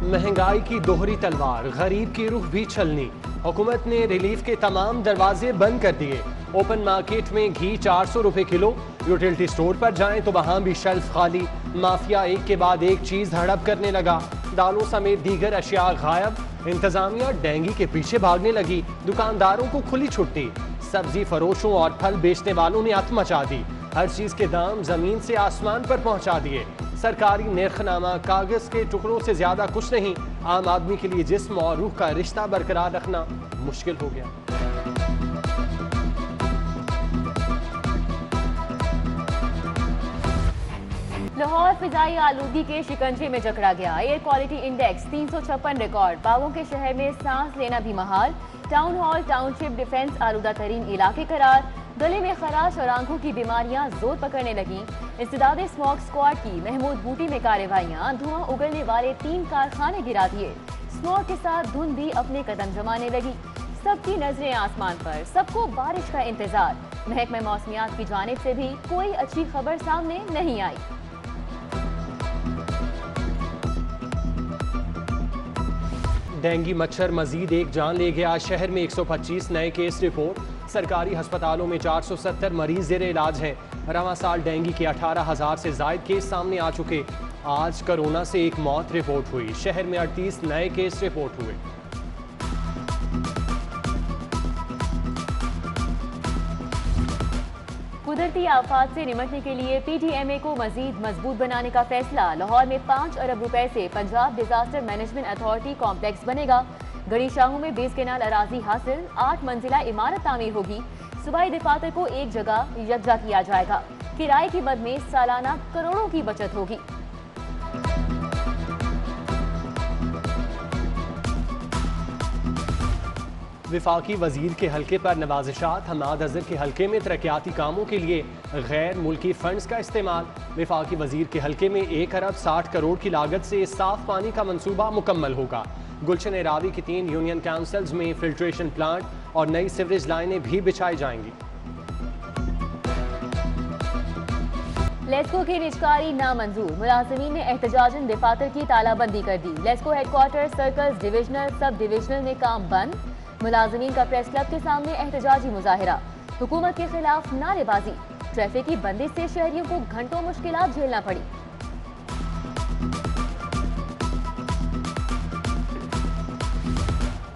महंगाई की दोहरी तलवार, गरीब की रूह भी छलनी। हुकूमत ने रिलीफ के तमाम दरवाजे बंद कर दिए। ओपन मार्केट में घी 400 रुपए किलो। यूटिलिटी स्टोर पर जाएं तो वहां भी शेल्फ खाली। माफिया एक के बाद एक चीज हड़प करने लगा। दालों समेत दीगर अशिया गायब। इंतजामिया डेंगी के पीछे भागने लगी। दुकानदारों को खुली छुट्टी। सब्जी फरोशों और फल बेचने वालों ने हथ मचा दी। हर चीज के दाम जमीन से आसमान पर पहुंचा दिए। सरकारी निर्खनामा कागज के टुकड़ों से ज्यादा कुछ नहीं। आम आदमी के लिए जिस्म और रूह का रिश्ता बरकरार रखना मुश्किल हो गया। लाहौर फिजाई आलूगी के शिकंजे में जकड़ा गया। Air quality index 356 record. बागों के शहर में सांस लेना भी Mahal. Town hall township defence आलूदा तरीन इलाके करार। गले में खराश और आंखों की बीमारियां जोर पकड़ने लगी। इस्तिदाद स्मॉग स्क्वाड की महमूद बूटी में कार्रवाइयां। धुआं उगलने वाले 3 कारखाने गिरा दिए। स्मॉग के साथ धुंध भी अपने कदम जमाने लगी। सबकी नजरें आसमान पर, सबको बारिश का इंतजार। महकमा मौसमियात की जानिब से भी कोई अच्छी खबर सामने नहीं आई। डेंगी मच्छर मजीद एक जान ले गया। शहर में 125 नए केस रिपोर्ट। सरकारी अस्पतालों में 470 मरीज जेर इलाज हैं। रवां साल डेंगी के 18,000 से जायद केस सामने आ चुके। आज कोरोना से एक मौत रिपोर्ट हुई। शहर में 38 नए केस रिपोर्ट हुए। कुदरती आफात से निपटने के लिए PTMA को मजीद मजबूत बनाने का फैसला। लाहौर में 5 अरब रुपए से Punjab disaster management authority complex बनेगा। गड़ी शाहू में 20 केनाल अराजी हासिल। 8 मंजिला इमारत तामीर होगी। सूबाई दफातर को एक जगह यकजा किया जाएगा। किराए की मद में सालाना करोड़ों की बचत होगी। विफाकी वजीर के हल्के पर नवाजिशात। हमाद अजहर के हल्के में तरक्याती कामों के लिए गैर मुल्की फंड्स का इस्तेमाल। विफाकी वजीर के हल्के में 1 अरब 60 करोड़ की लागत से साफ पानी का मंसूबा मुकम्मल होगा। गुलशन रावी की 3 यूनियन काउंसिल्स में फिल्ट्रेशन प्लांट और नई सीवरेज लाइनें भी बिछाई जाएंगी। लेस्को की निजकारी नामंजूर। मुलाजिमीन ने एहतजाजन दफातर की तालाबंदी कर दी। LESCO headquarter, circles, divisional, sub divisional में काम बंद। मुलाजिमीन का प्रेस क्लब के सामने एहतजाजी मुजाहिरा। हुकूमत के खिलाफ नारेबाजी। ट्रैफिक की बंदिश से शहरियों को घंटों मुश्किलात झेलना पड़ी।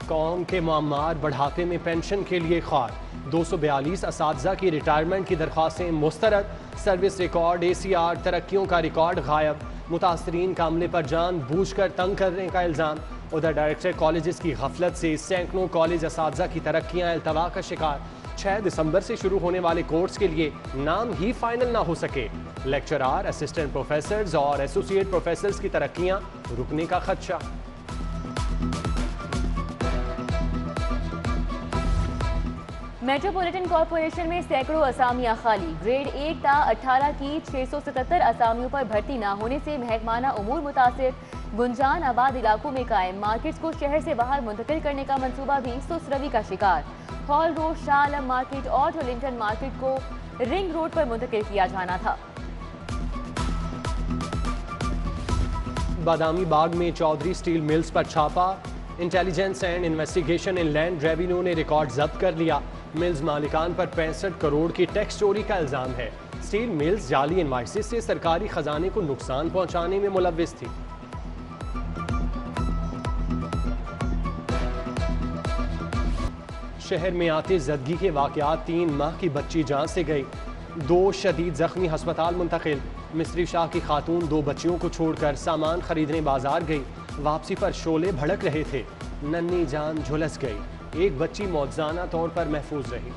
कौम के मुअम्मार बढ़ापे में पेंशन के लिए ख्वार। 242 असातिज़ा की रिटायरमेंट की दरख्वास्तें मुस्तरद। सर्विस रिकॉर्ड, ACR, तरक्कियों का रिकॉर्ड गायब। मुतासरीन का अमले पर जान बूझ कर तंग करने का इल्ज़ाम। उधर डायरेक्टर कॉलेजेस की गफलत से सैकड़ों कॉलेज असातिज़ा की तरक्कियां अल्तवा का शिकार। 6 दिसंबर से शुरू होने वाले कोर्स के लिए नाम ही फाइनल ना हो सके। लेक्चरार, असिस्टेंट प्रोफेसर्स और एसोसिएट प्रोफेसर्स की तरक्कियां रुकने का खदशा। मेट्रोपॉलिटन कॉरपोरेशन में सैकड़ों असामियां खाली। ग्रेड 1 ता 18 की 677 असामियों पर भर्ती न होने से महकमाना उमूर मुतासिर। गुंजान आबाद इलाकों में कायम मार्केट्स को शहर से बाहर मुंतकिल करने का मंसूबा भी सुस्तरवी का शिकार। Hall road, Shah Alam market और टोलिंगटन मार्केट को रिंग रोड पर मुंतकिल किया जाना था। बादामी बाग में चौधरी स्टील मिल्स पर छापा। Intelligence and investigation in land revenue ने रिकॉर्ड जब्त कर लिया। मिल्स मालिकान पर 65 करोड़ की टैक्स चोरी का इल्जाम है। स्टील मिल्स जाली इनवाइसेस से सरकारी खजाने को नुकसान पहुंचाने में मुलव्विस थी। शहर में आते जदगी के वाकयात। 3 माह की बच्ची जान से गई। 2 शदीद जख्मी हस्पताल मुंतकिल। मिस्त्री शाह की खातून 2 बच्चियों को छोड़कर सामान खरीदने बाजार गई। वापसी पर शोले भड़क रहे थे। नन्ही जान झुलस गई। एक बच्ची मौजूदा तौर पर महफूज रही।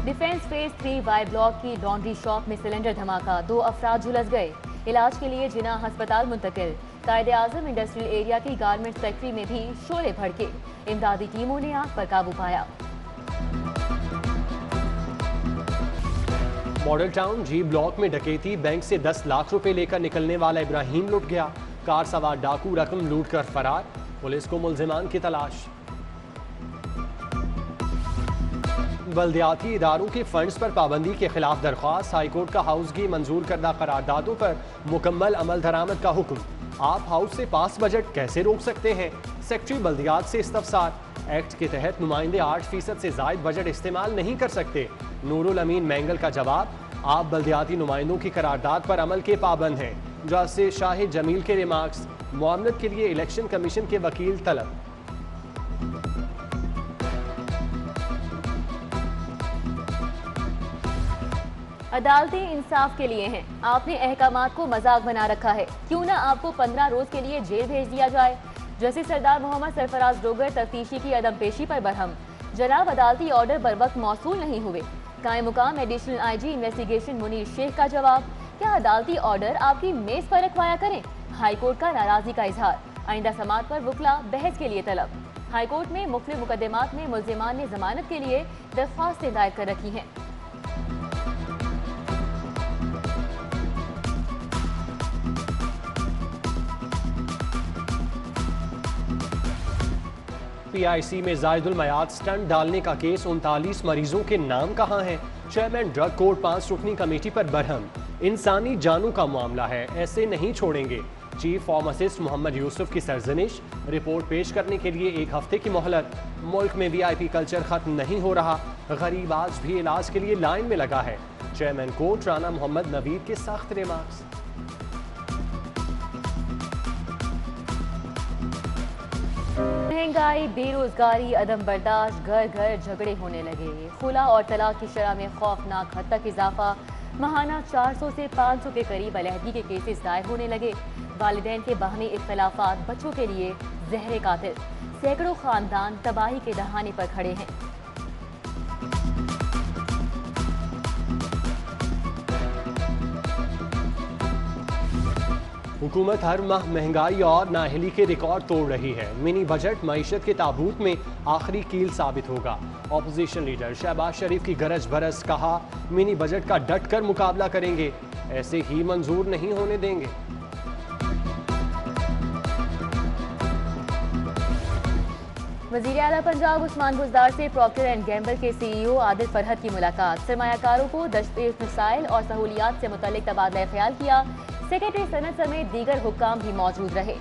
डिफेंस फेज 3 वाई ब्लॉक की लॉन्ड्री शॉप में सिलेंडर धमाका। 2 अफराद झुलस गए। इलाज के लिए जिना अस्पताल मुंतकिल। कायदे आजम इंडस्ट्रियल एरिया की गारमेंट फैक्ट्री में भी शोले भड़के। इमदादी टीमों ने आग पर काबू पाया। मॉडल टाउन G ब्लॉक में डकैती। बैंक से 10 लाख रुपए लेकर निकलने वाला इब्राहिम लुट गया। कार सवार डाकू रकम लूट कर फरार। पुलिस को मुल्जिमान की तलाश। बल्दियाती इदारों के फंड्स पर पाबंदी के खिलाफ दरख्वास्त। हाईकोर्ट का हाउस की मंजूर करदा करारदादों पर मुकम्मल अमल दरामद का हुक्म। आप हाउस से पास बजट कैसे रोक सकते हैं? सेक्रेटरी बल्दियात से इस्तफसार। एक्ट के तहत नुमाइंदे 8% से जायद बजट इस्तेमाल नहीं कर सकते। नूरुल अमीन मैंगल का जवाब, आप बल्दियाती नुमाइंदों की करारदाद पर अमल के पाबंद हैं। जस्टिस शाहिद जमील के रिमार्क्स, मुआमलत के लिए इलेक्शन कमीशन के वकील तलब। अदालतें इंसाफ के लिए हैं। आपने अहकामात को मजाक बना रखा है। क्यों ना आपको 15 रोज के लिए जेल भेज दिया जाए। जस्टिस सरदार मोहम्मद सरफराज डोगर तफ्तीशी की अदम पेशी पर बरहम। जनाब, अदालती ऑर्डर बर वक्त मौसूल नहीं हुए। कायम मुकाम additional IG investigation Munir Sheikh का जवाब, क्या अदालती ऑर्डर आपकी मेज पर रखवाया करें? हाईकोर्ट का नाराजगी का इजहार। आइंदा समात पर वकला बहस के लिए तलब। हाईकोर्ट में मुख्तलिफ मुकदमात में मुल्जिमान ने जमानत के लिए दरख्वास्तें दायर कर रखी हैं। PIC में जायदुल मयाद स्टंट डालने का केस, 39 मरीजों के नाम कहाँ हैं? चेयरमैन ड्रग कोर्ट 5 रुकनी कमेटी पर बरहम। इंसानी जानों का मामला है, ऐसे नहीं छोड़ेंगे। चीफ फार्मासिस्ट मोहम्मद यूसुफ की सरजनिश, रिपोर्ट पेश करने के लिए 1 हफ्ते की मोहलत। मुल्क में VIP कल्चर खत्म नहीं हो रहा, गरीब आज भी इलाज के लिए लाइन में लगा है। चेयरमैन कोर्ट राना मोहम्मद नवीद के सख्त रिमार्क्स। महंगाई, बेरोजगारी, अदम बर्दाश्त, घर घर झगड़े होने लगे। खुला और तलाक की शरह में खौफनाक हद तक इजाफा। माहाना 400 से 500 के करीब अलहदगी के केसेस दायर होने लगे। वालिदैन के बाहमी इख्तलाफात बच्चों के लिए जहर कातिल। सैकड़ों खानदान तबाही के दहाने पर खड़े हैं। हुकूमत हर माह महंगाई और नाअहली के रिकॉर्ड तोड़ रही है। मिनी बजट मईशत के ताबूत में आखिरी कील साबित होगा। ऑपोजिशन लीडर शहबाज शरीफ की गरज बरस, कहा मिनी बजट का डट कर मुकाबला करेंगे, ऐसे ही मंजूर नहीं होने देंगे। वज़ीर आला पंजाब उस्मान बुज़दार से प्रॉक्टर एंड गैम्बल के CEO आदिल फरहत की मुलाकात। सरमायाकारों को दस्तपेश मसाइल और सहूलियात से मुतल्लिक तबादला ख्याल किया। सेक्रेटरी सनत समेत दीगर हुक्काम भी मौजूद रहे।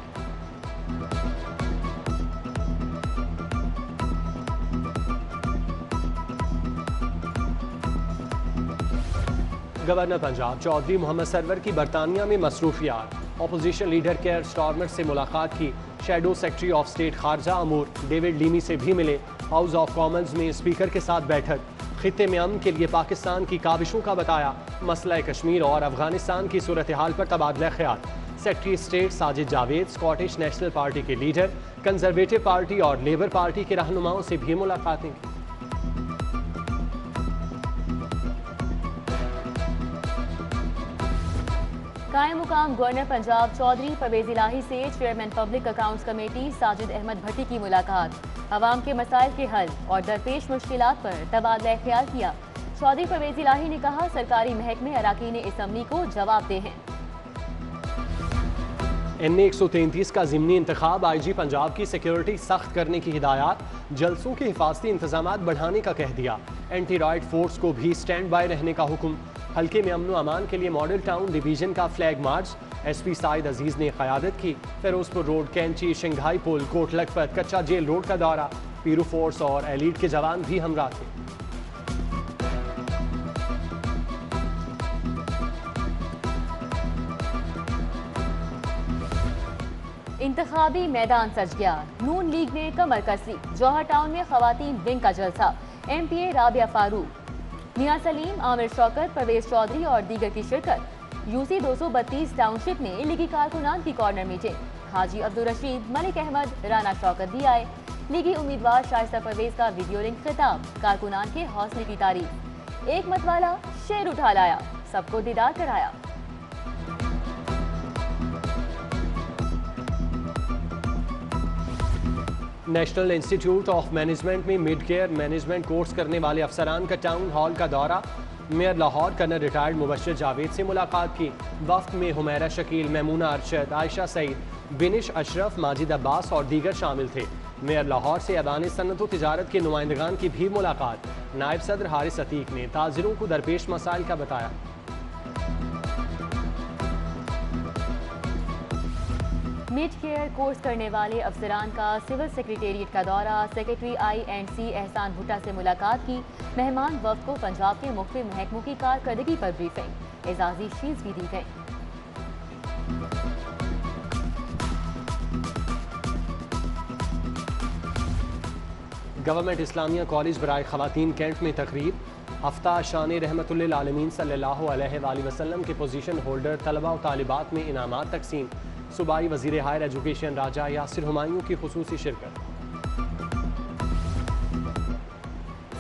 गवर्नर पंजाब चौधरी मोहम्मद सरवर की बरतानिया में मसरूफियात। ऑपोजिशन लीडर केयर स्टार्मर से मुलाकात की। शैडो सेक्रेटरी ऑफ स्टेट खारजा अमूर डेविड लीमी से भी मिले। हाउस ऑफ कॉमन्स में स्पीकर के साथ बैठक। खित्ते में अमन के लिए पाकिस्तान की काविशों का बताया। मसला कश्मीर और अफगानिस्तान की सूरत हाल पर तबादला ख्याल। Secretary state Sajid Javed, Scottish National Party के लीडर, कंजर्वेटिव पार्टी और लेबर पार्टी के रहनुमाओं से भी मुलाकातें की। कायम मुकाम गवर्नर पंजाब चौधरी परवेज इलाही से chairman public accounts committee Sajid Ahmed Bhatti की मुलाकात। अवाम के मसाइल के हल और दरपेश मुश्किलात पर तबादला ख्याल किया। चौधरी परवेज इलाही ने कहा सरकारी महकमे अराकीन असम्बली को जवाबदेह हैं। NA 133 का ज़िमनी इंतखाब, IG पंजाब की सिक्योरिटी सख्त करने की हिदायत। जलसों के हिफाजती इंतजामात बढ़ाने का कह दिया। एंटी राइट फोर्स को भी स्टैंड बाय रहने का हुक्म। हल्के में अमन अमान के लिए मॉडल टाउन डिवीजन का फ्लैग मार्च। SP साइद अजीज ने क़यादत की। फिरोजपुर रोड, कैंची, शंघाई पुल, कोट लखपत, कच्चा जेल रोड का दौरा। पीरू फोर्स और एलीट के जवान भी हमरा थे। इंतखाबी मैदान सज गया। नून लीग ने कमर कस ली। जौहर टाउन में खवातीन विंग का जलसा। MPA राबिया फारूक, मियां सलीम, आमिर शौकत, परवेज चौधरी और दीगर की शिरकत। UC 232 टाउनशिप में लीगी कारकुनान की कॉर्नर मीटिंग। हाजी अब्दुल रशीद, मलिक अहमद, राना शौकत भी आए। लीगी उम्मीदवार शाइस्ता परवेज का वीडियो लिंक खिताब। कारकुनान के हौसले की तारीफ। एक मतवाला शेर उठा लाया, सबको दीदार कराया। नेशनल इंस्टीट्यूट ऑफ मैनेजमेंट में मिड केयर मैनेजमेंट कोर्स करने वाले अफसरान का टाउन हॉल का दौरा। Mayor Lahore colonel retired Mubashir Javed से मुलाकात की। वफ्द में हुमैरा शकील, मैमूना अरशद, आयशा सईद, बिनिश अशरफ, माजिद अब्बास और दीगर शामिल थे। मेयर लाहौर से अदान सनत व तिजारत के नुमाइंदगान की भी मुलाकात। नायब सदर हारिस अतीक ने ताजिरों को दरपेश मसाइल का बताया। मिड केयर कोर्स करने वाले अफसरान का सिविल सेक्रेटेरिएट का दौरा। सेक्रेटरी INC एहसान भुट्टा से मुलाकात की। मेहमान वफ्द को पंजाब के मुख्तलिफ महकमों की कारकर्दगी पर ब्रीफिंग। एजाजी शील्ड्स भी दी गई। गवर्नमेंट इस्लामिया कॉलेज बराए खवातीन कैंट में तकरीब। हफ्ता शान रहमतुल्लिल आलमीन सल्लल्लाहु अलैहि वसल्लम के पोजीशन होल्डर तलबा और तालिबात में इनामात तकसीम। सूबाई वजीर हायर एजुकेशन राजा यासिर हुमायूं की खुसूसी शिरकत।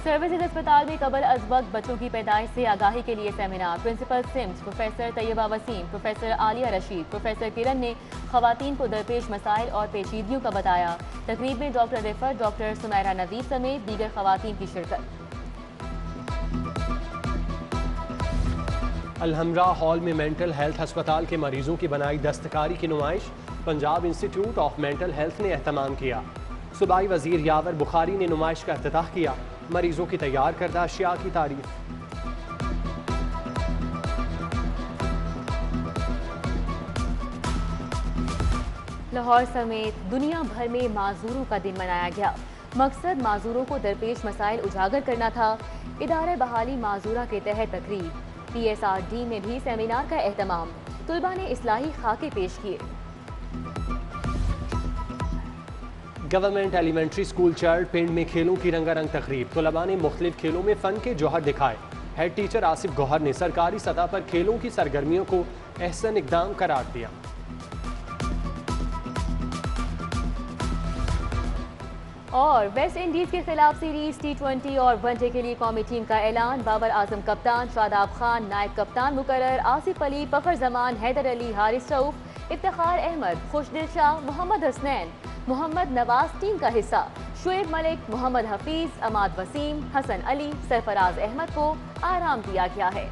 सर्विसेज अस्पताल में कबल अज वक्त बच्चों की पैदाइश से आगाही के लिए seminar. Principal SIMS professor Tayyaba Waseem, professor Aliya Rasheed, professor Kiran ने खवातीन को दरपेश मसाइल और पेचीदगियों का बताया। तकरीब में डॉक्टर रिफत, डॉक्टर सुमैरा नदीब समेत दीगर खवातीन की शिरकत। अलहमरा हॉल में मेंटल हेल्थ अस्पताल के मरीजों की बनाई दस्तकारी की नुमाइश। Punjab institute of mental health ने एहतमाम किया। सूबाई वजीर यावर बुखारी ने नुमाइश का इफ्तिताह किया। मरीजों की तैयार करदा अशिया की तारीफ। लाहौर समेत दुनिया भर में माजूरों का दिन मनाया गया। मकसद माजूरों को दरपेश मसाइल उजागर करना था। इदारे बहाली माजूरा के तहत तकरीब। PSRD में भी सेमिनार का एहतमाम। तुलबा ने इस्लाही खाके पेश किए। गवर्नमेंट एलिमेंट्री स्कूल चर्च पिंड में खेलों की रंगारंग तकरीब। तुलबा ने मुख्तलिफ खेलों में फ़न के जौहर दिखाए। हेड टीचर आसिफ गौहर ने सरकारी सतह पर खेलों की सरगर्मियों को अहसन इकदाम करार दिया। और वेस्ट इंडीज के खिलाफ सीरीज T20 और वनडे के लिए कौमी टीम का ऐलान। बाबर आजम कप्तान, शादाब खान नायब कप्तान मुकर्रर, आसिफ अली, फखर जमान, हैदर अली, हारिस रऊफ, इफ्तिखार अहमद, खुशदिल शाह, मोहम्मद हसनैन, मोहम्मद नवाज टीम का हिस्सा। शुएब मलिक, मोहम्मद हफीज, अमाद वसीम, हसन अली, सरफराज अहमद को आराम दिया गया है।